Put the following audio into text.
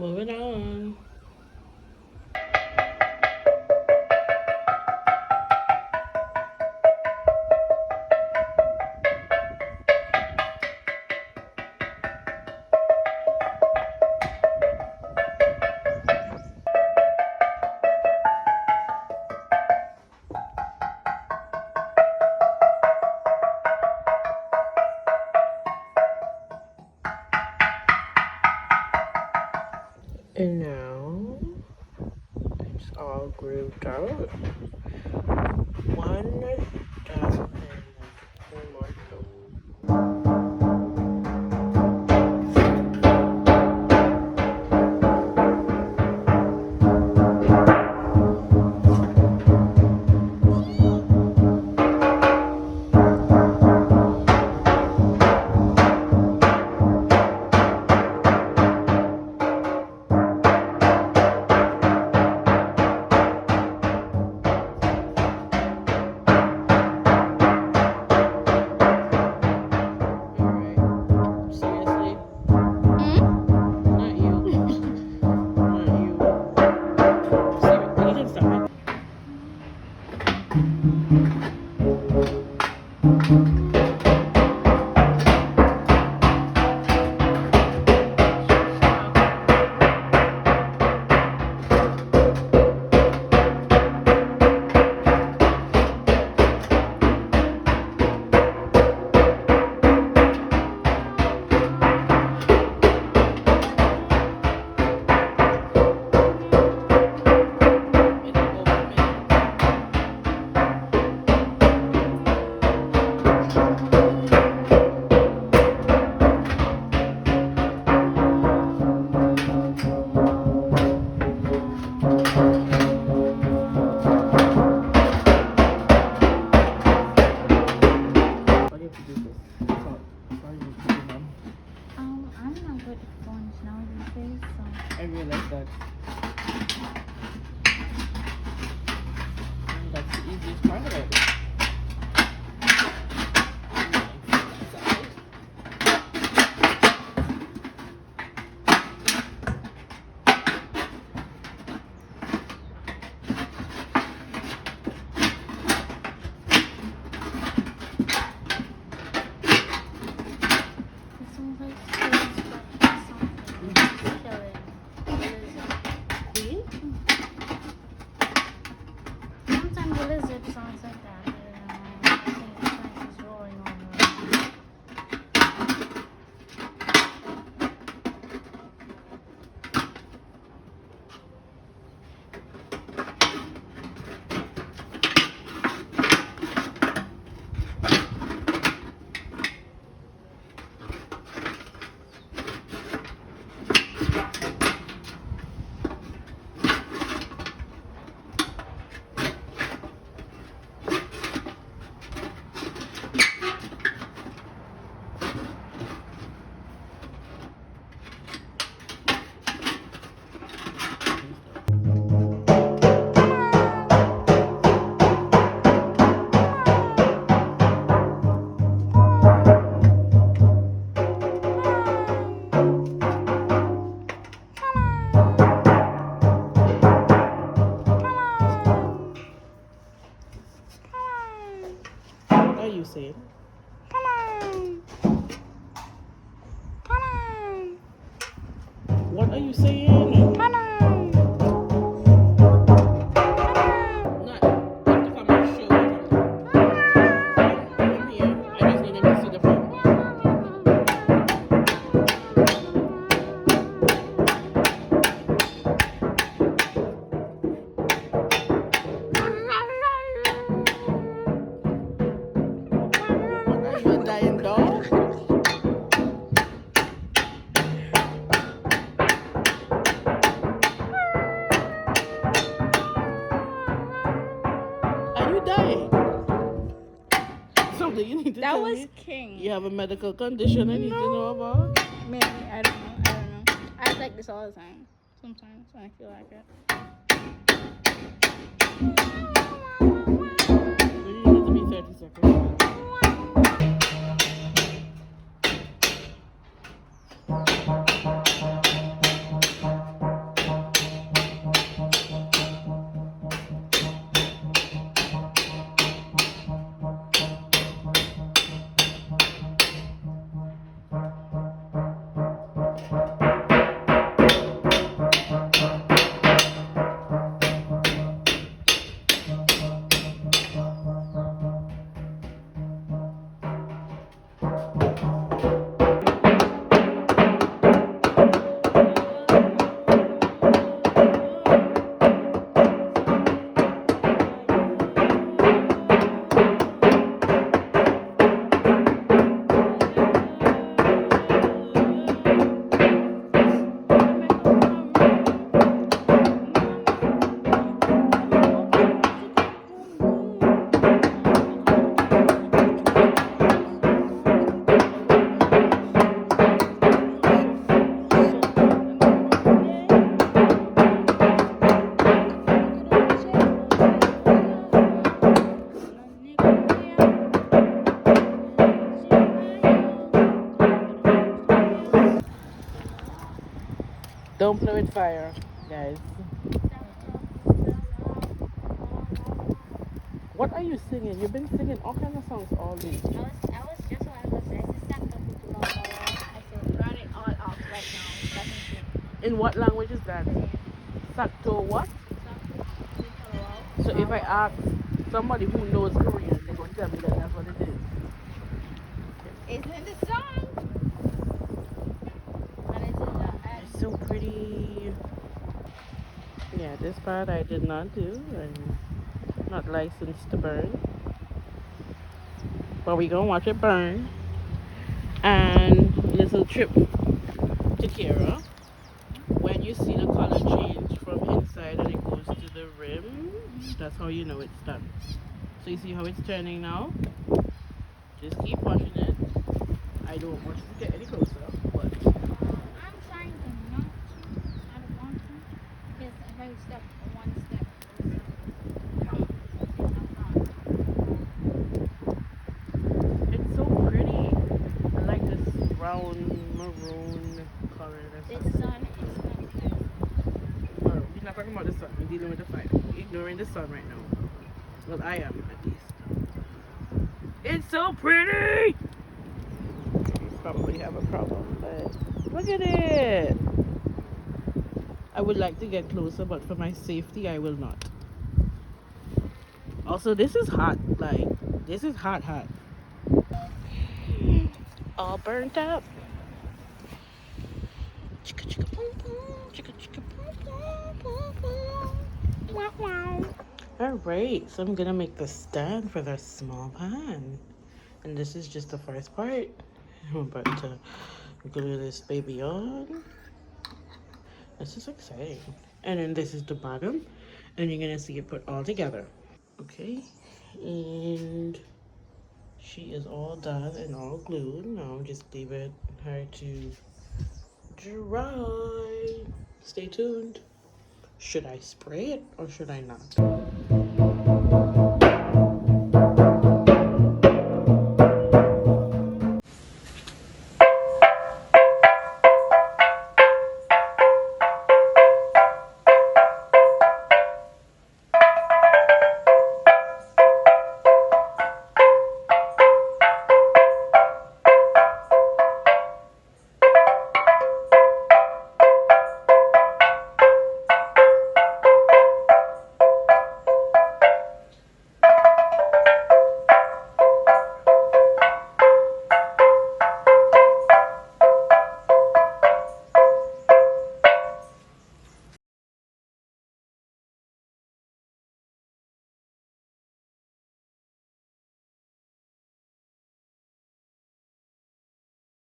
Moving on. And now it's all grooved out. One down and one more to go. Seriously? Not you. Not you. Seriously, you can stop What do you have to do this? Sorry, you put it on. I'm not good at phones now these days, so I realized that. That's the easiest part of it. this one's like so something. Killing. What is it? See? Sometimes the lizard sounds like that. I think it's like it's rolling over. What are you saying? What are you saying? Not have to come and show me. Come here. I just need them to see the phone. What are you, a dying dog? Are you dying? Something you need to That tell was me? king. You have a medical condition I need to know about? Maybe. I don't know. I act like this all the time. Sometimes when I feel like it. So you need to be 30 seconds. Don't play with fire, guys. What are you singing? You've been singing all kinds of songs all day. I was just what I was saying. It's stuck to I should run it all off right now. In what language is that? Sakto what? So if I ask somebody who knows Korean, they're going to tell me that that's what it is. It's in the song. And it's in the It's so pretty. Yeah, this part I did not do. I'm not licensed to burn. But we gonna watch it burn. And little trip to Kira. When you see the color change from inside and it goes to the rim, that's how you know it's done. So you see how it's turning now? Just keep watching it. I don't want you to get any closer, but I'm trying to not to. I don't want to. Because if I step one step, it's so pretty. I like this brown maroon color. this sun is not Well, we're not talking about the sun. We're dealing with the fire. We're ignoring the sun right now. Well, I am at least. It's so pretty. You probably have a problem, but look at it. I would like to get closer, but for my safety, I will not. Also, this is hot. Like, this is hot, hot. All burnt up. Chicka chicka boom boom. Chicka chicka boom boom boom boom. Wow wow. Alright, so I'm gonna make the stand for the small pan. And this is just the first part. I'm about to glue this baby on. This is exciting. And then this is the bottom. And you're gonna see it put all together. Okay, and she is all done and all glued. Now just leave it her to dry. Stay tuned. Should I spray it or should I not?